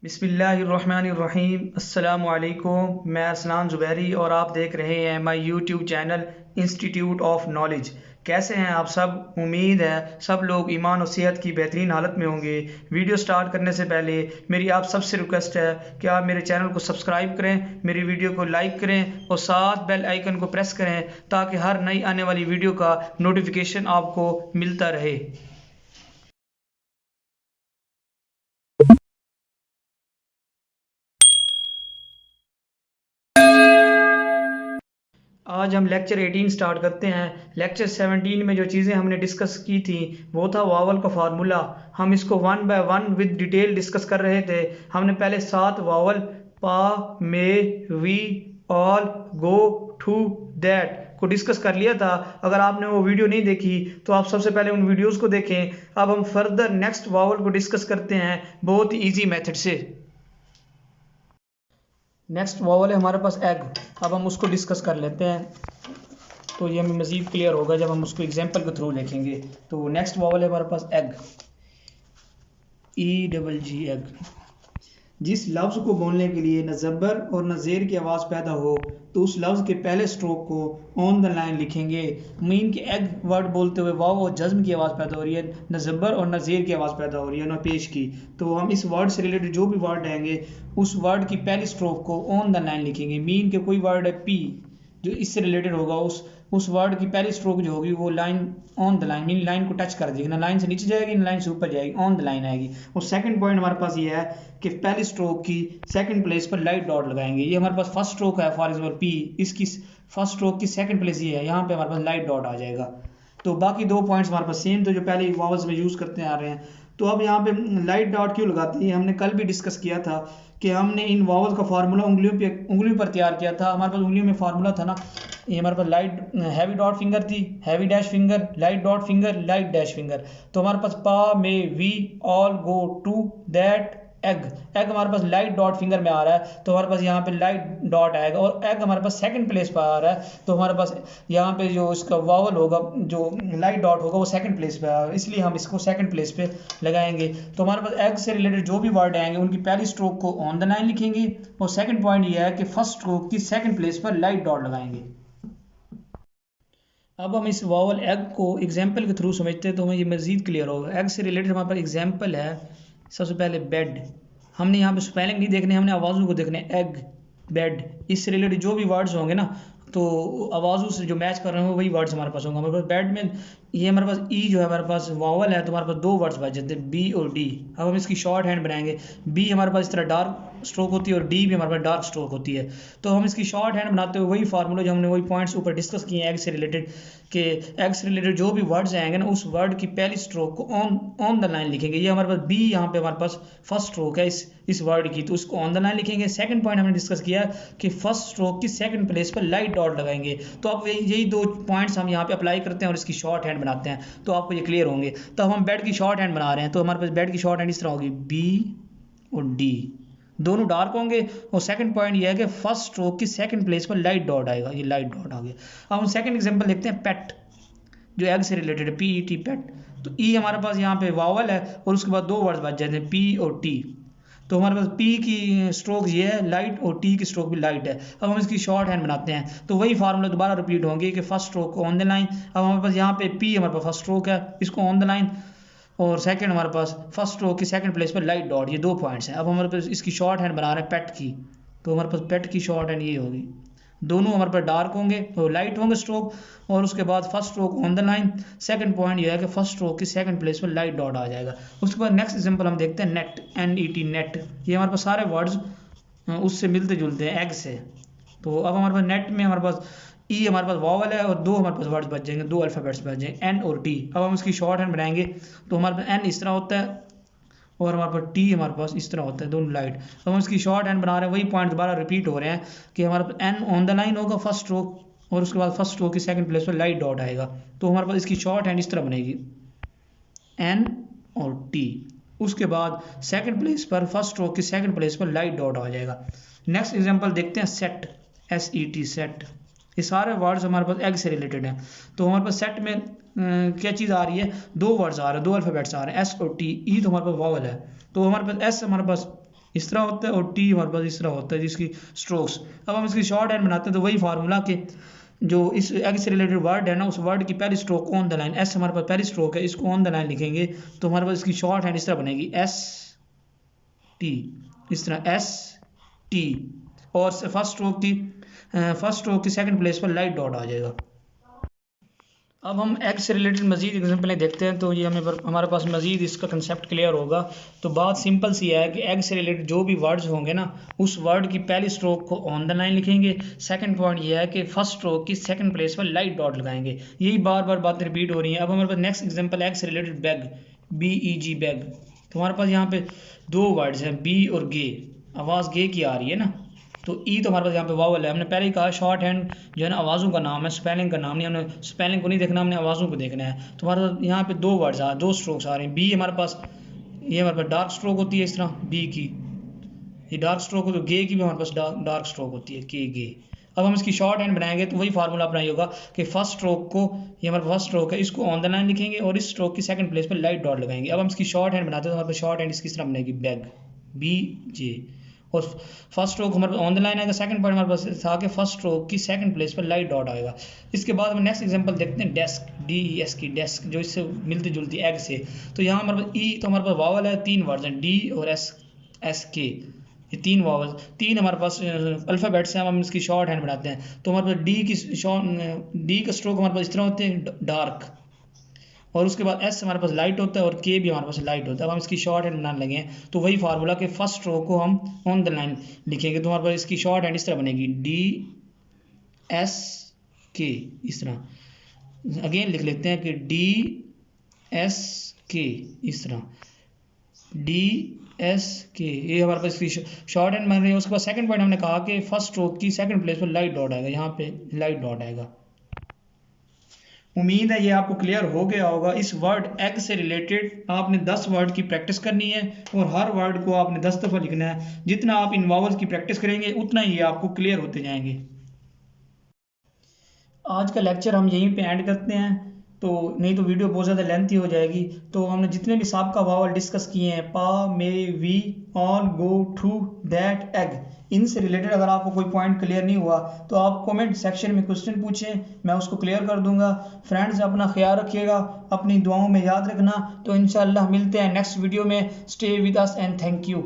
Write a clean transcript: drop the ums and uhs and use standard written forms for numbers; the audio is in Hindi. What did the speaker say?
बिस्मिल्लाहिर्रहमानिर्रहीम अस्सलामुअलैकुम। मैं अरसलान ज़ुबैरी और आप देख रहे हैं my YouTube channel institute of knowledge. कैसे हैं आप सब? उम्मीद है सब लोग ईमान और सेहत की बेहतरीन हालत में होंगे। वीडियो स्टार्ट करने से पहले मेरी आप सबसे रिक्वेस्ट है कि आप मेरे चैनल को सब्सक्राइब करें, मेरी वीडियो को लाइक करें और साथ बेल आइकन को प्रेस करें ताकि हर नई आने वाली वीडियो का नोटिफिकेशन आपको मिलता रहे। आज हम लेक्चर 18 स्टार्ट करते हैं। लेक्चर 17 में जो चीज़ें हमने डिस्कस की थी वो था वावल का फार्मूला। हम इसको one by one with detail discuss कर रहे थे। हमने पहले 7 vowel pa, may, we, all, go, to, that को डिस्कस कर लिया था। अगर आपने वो वीडियो नहीं देखी तो आप सबसे पहले उन वीडियोस को देखें। अब हम फर्दर नेक्स्ट वावल को डिस्कस करते हैं बहुत ही ईजी मेथड से। नेक्स्ट वावल है हमारे पास एग। अब हम उसको डिस्कस कर लेते हैं तो ये हमें मज़ीद क्लियर होगा जब हम उसको एग्जांपल के थ्रू देखेंगे। तो नेक्स्ट वावल है हमारे पास एग, E-double-G एग। जिस लफ्ज़ को बोलने के लिए न ज़बर और न ज़ेर की आवाज़ पैदा हो तो उस लफ्ज़ के पहले स्ट्रोक को ऑन द लाइन लिखेंगे। मीन कि एग वर्ड बोलते हुए वाव और जज्म की आवाज़ पैदा हो रही है, न ज़बर और न ज़ेर की आवाज़ पैदा हो रही है, न पेश की। तो हम इस वर्ड से रिलेटेड जो भी वर्ड आएंगे उस वर्ड की पहली स्ट्रोक को ऑन द लाइन लिखेंगे। मीन के कोई वर्ड है पी जो इससे रिलेटेड होगा, उस वर्ड की पहली स्ट्रोक जो होगी वो line on the line, mean line को टच कर देगी, ना लाइन से नीचे जाएगी ना लाइन से ऊपर जाएगी, ऑन द लाइन आएगी। और सेकंड पॉइंट हमारे पास ये है कि पहली स्ट्रोक की सेकंड प्लेस पर लाइट डॉट लगाएंगे। ये हमारे पास फर्स्ट स्ट्रोक है, फॉर एग्जाम्पल पी, इसकी फर्स्ट स्ट्रोक की सेकंड प्लेस ये है, यहाँ पे हमारे पास लाइट डॉट आ जाएगा। तो बाकी दो पॉइंट्स हमारे पास सेम, तो जो पहले वावल्स में यूज़ करते आ रहे हैं। तो अब यहाँ पे लाइट डॉट क्यों लगाते हैं, हमने कल भी डिस्कस किया था कि हमने इन वावल्स का फार्मूला उंगलियों पर तैयार किया था। हमारे पास उंगलियों में फार्मूला था ना, ये हमारे पास लाइट हैवी डॉट फिंगर थी, heavy dash finger, light dot finger, light dash finger. तो हमारे पास pa, may, we, all, go, to, that, egg. Egg हमारे पास लाइट डॉट फिंगर में आ रहा है तो हमारे पास यहाँ पे लाइट डॉट आएगा, और एग हमारे पास सेकंड प्लेस पर आ रहा है तो हमारे पास यहाँ पे जो इसका वावल होगा, जो लाइट डॉट होगा वो सेकंड प्लेस पे आएगा, इसलिए हम इसको सेकंड प्लेस पे लगाएंगे। तो हमारे पास एग से रिलेटेड जो भी वर्ड आएंगे उनकी पहली स्ट्रोक को ऑन द लाइन लिखेंगे, और सेकंड पॉइंट ये है कि फर्स्ट स्ट्रोक की सेकंड प्लेस पर लाइट डॉट लगाएंगे। अब हम इस वावल एग को एग्जाम्पल के थ्रू समझते हैं तो हमें ये मज़ीद क्लियर होगा। एग से रिलेटेड हमारे पास एग्जाम्पल है, सबसे पहले बेड। हमने यहाँ पे स्पेलिंग नहीं देखने, हमने आवाज़ों को देखने। एग, बेड, इससे रिलेटेड जो भी वर्ड्स होंगे ना तो आवाज़ों से जो मैच कर रहे हैं वही वर्ड्स हमारे पास होंगे। हमारे पास बेड में ये हमारे पास ई जो है हमारे पास वावल है तो हमारे पास दो वर्ड्स बच जाते हैं, बी और डी। अब हम इसकी शॉर्ट हैंड बनाएंगे। बी हमारे पास इस तरह डार्क स्ट्रोक होती है और डी भी हमारे पास डार्क स्ट्रोक होती है। तो हम इसकी शॉर्ट हैंड बनाते हुए वही फार्मूला जो हमने वही पॉइंट्स ऊपर डिस्कस किए हैं एग से रिलेटेड, कि एग से रिलेटेड जो भी वर्ड्स आएंगे ना उस वर्ड की पहली स्ट्रोक को ऑन द लाइन लिखेंगे। ये हमारे पास बी यहाँ पे हमारे पास फर्स्ट स्ट्रोक है इस वर्ड की, तो उसको ऑन द लाइन लिखेंगे। सेकंड पॉइंट हमने डिस्कस किया कि फर्स्ट स्ट्रोक की सेकंड प्लेस पर लाइट डॉट लगाएंगे। तो अब यही दो पॉइंट्स हम यहाँ पे अप्लाई करते हैं और इसकी शॉर्ट हैंड बनाते हैं तो आपको ये क्लियर होंगे। तो हम बेड की शॉर्ट हैंड बना रहे हैं तो हमारे पास बेड की शॉर्ट हैंड इस तरह होगी, बी और डी दोनों डार्क होंगे। और सेकंड पॉइंट ये है कि फर्स्ट स्ट्रोक की सेकंड प्लेस पर लाइट डॉट आएगा, ये लाइट डॉट आ गया। अब हम सेकंड एग्जांपल देखते हैं, पेट, जो एग से रिलेटेड है, PET, पेट। तो ई हमारे पास यहाँ पे वावल है और उसके बाद दो वर्ड्स बच जाते हैं, पी और टी। तो हमारे पास पी की स्ट्रोक ये है लाइट और टी की स्ट्रोक भी लाइट है। अब हम इसकी शॉर्ट हैंड बनाते हैं तो वही फार्मूला दोबारा रिपीट होंगे कि first stroke on the line. अब हमारे पास यहाँ पे पी हमारे पास फर्स्ट स्ट्रोक है, इसको ऑन द लाइन, और सेकंड हमारे पास फर्स्ट स्ट्रोक की सेकंड प्लेस पर लाइट डॉट, ये दो पॉइंट्स हैं। अब हमारे पास इसकी शॉर्ट हैंड बना रहे हैं पेट की, तो हमारे पास पेट की शॉर्ट हैंड ये होगी, दोनों हमारे पास डार्क होंगे तो लाइट होंगे स्ट्रोक, और उसके बाद first stroke on the line. Second point ये है कि फर्स्ट स्ट्रोक की सेकंड प्लेस पर लाइट डॉट आ जाएगा। उसके बाद नेक्स्ट एग्जांपल हम देखते हैं, नेट, NET, नेट। ये हमारे पास सारे वर्ड्स उससे मिलते जुलते हैं एग से। तो अब हमारे पास नेट में हमारे पास ई हमारे पास वावल है और दो हमारे पास वर्ड्स बच जाएंगे, दो अल्फ़ाबेट्स बच जाएंगे, एन और टी। अब हम इसकी शॉर्ट हैंड बनाएंगे तो हमारे पास एन इस तरह होता है और हमारे पास टी हमारे पास इस तरह होता है, दोनों लाइट। अब हम इसकी शॉर्ट हैंड बना रहे हैं, वही पॉइंट दोबारा रिपीट हो रहे हैं कि हमारे पास एन ऑन द लाइन होगा फर्स्ट स्ट्रोक, और उसके बाद फर्स्ट स्ट्रोक की सेकंड प्लेस पर लाइट डॉट आएगा। तो हमारे पास इसकी शॉर्ट हैंड इस तरह बनेगी, एन और टी। उसके बाद सेकंड प्लेस पर फर्स्ट स्ट्रोक की सेकंड प्लेस पर लाइट डॉट आ जाएगा। नेक्स्ट एग्जांपल देखते हैं, सेट, SET, सेट। ये सारे वर्ड्स हमारे पास एग से रिलेटेड हैं। तो हमारे पास सेट में क्या चीज़ आ रही है, दो वर्ड्स आ रहे हैं, दो अल्फ़ाबेट्स आ रहे हैं, S और T। ई तो हमारे पास वावल है तो हमारे पास S हमारे पास इस तरह होता है और टी हमारे पास इस तरह होता है जिसकी स्ट्रोक्स। अब हम इसकी शॉर्ट हैंड बनाते हैं तो वही फार्मूला के जो इस एग से रिलेटेड वर्ड है ना, उस वर्ड की पहली stroke on the line, S हमारे पास पहली स्ट्रोक है, इसको ऑन द लाइन लिखेंगे तो हमारे पास इसकी शॉर्ट हैंड इस तरह बनेगी एस टी, इस तरह एस टी। और फर्स्ट स्ट्रोक की सेकंड प्लेस पर लाइट डॉट आ जाएगा। अब हम एग से रिलेटेड मजीद एग्जाम्पलें देखते हैं तो ये हमारे पास मजीद इसका कंसेप्ट क्लियर होगा। तो बात सिंपल सी है कि एग से रिलेटेड जो भी वर्ड्स होंगे ना, उस वर्ड की पहली स्ट्रोक को ऑन द लाइन लिखेंगे। सेकंड पॉइंट ये है कि फर्स्ट स्ट्रोक की सेकंड प्लेस पर लाइट डॉट लगाएंगे। यही बार बार बातें रिपीट हो रही हैं। अब हमारे पास नेक्स्ट एग्जाम्पल एग से रिलेटेड बैग, BEG बैग। तो हमारे पास यहाँ पे दो वर्ड्स हैं, बी और गे, आवाज़ गे की आ रही है ना, तो ई तो हमारे पास यहाँ पे वावल है। हमने पहले ही कहा शॉर्ट हैंड जो है ना आवाज़ों का नाम है, स्पेलिंग का नाम नहीं। हमने स्पेलिंग को नहीं देखना, हमने आवाज़ों को देखना है। तो हमारे पास यहाँ पे दो वर्ड्स दो स्ट्रोक्स आ रहे हैं। बी हमारे पास, ये हमारे पास डार्क स्ट्रोक होती है इस तरह बी की, ये डार्क स्ट्रोक हो, तो गे की भी हमारे पास डार्क स्ट्रोक होती है के गे। अब हम इसकी शॉर्ट हैंड बनाएंगे तो वही फार्मूला अपना होगा कि फर्स्ट स्ट्रोक को, ये हमारा फर्स्ट स्ट्रोक है, इसको ऑन द लाइन लिखेंगे और इस स्ट्रोक की सेकंड प्लेस पर लाइट डॉट लगाएंगे। अब हम इसकी शॉर्ट हैंड बनाते हैं तो हमारे पास शॉर्ट हैंड इसकी तरह बनेगी बैग, BJ। और फर्स्ट स्ट्रोक हमारे पास ऑन द लाइन आएगा। सेकंड पॉइंट हमारे पास था कि फर्स्ट स्ट्रोक की सेकंड प्लेस पर लाइट डॉट आएगा। इसके बाद हम नेक्स्ट एग्जांपल देखते हैं डेस्क, DES की, डेस्क जो इससे मिलती जुलती एग से। तो यहाँ हमारे पास ई तो हमारे पास वावल है, तीन वर्ड्स हैं डी और SK, ये तीन वावल, तीन हमारे पास अल्फ़ाबेट्स हैं। हम इसकी शॉर्ट हैंड बनाते हैं तो हमारे पास डी का स्ट्रोक हमारे पास इस तरह होते हैं डार्क, और उसके बाद एस हमारे पास लाइट होता है और के भी हमारे पास लाइट होता है। अब हम इसकी शॉर्ट हैंड बनाने लगे हैं तो वही फार्मूला के फर्स्ट स्ट्रोक को हम ऑन द लाइन लिखेंगे तो हमारे पास इसकी शॉर्ट हैंड इस तरह बनेगी DSK, इस तरह अगेन लिख लेते हैं कि DSK, इस तरह DSK, ये हमारे पास इसकी शॉर्ट हैंड बन रही है। उसके बाद सेकंड पॉइंट हमने कहा कि फर्स्ट स्ट्रोक की सेकंड प्लेस पर लाइट डॉट आएगा, यहाँ पे लाइट डॉट आएगा। उम्मीद है ये आपको क्लियर हो गया होगा। इस वर्ड एग से रिलेटेड आपने 10 वर्ड की प्रैक्टिस करनी है और हर वर्ड को आपने 10 दफ़ा लिखना है। जितना आप इन वावल्स की प्रैक्टिस करेंगे उतना ही आपको क्लियर होते जाएंगे। आज का लेक्चर हम यहीं पे एंड करते हैं, तो नहीं तो वीडियो बहुत ज़्यादा लेंथी हो जाएगी। तो हमने जितने भी साबका वावल डिस्कस किए हैं, pa, may, we, on, go, to, that, egg, इनसे रिलेटेड अगर आपको कोई पॉइंट क्लियर नहीं हुआ तो आप कमेंट सेक्शन में क्वेश्चन पूछें, मैं उसको क्लियर कर दूंगा। फ्रेंड्स अपना ख्याल रखिएगा, अपनी दुआओं में याद रखना। तो इंशाल्लाह मिलते हैं नेक्स्ट वीडियो में। Stay with us and thank you.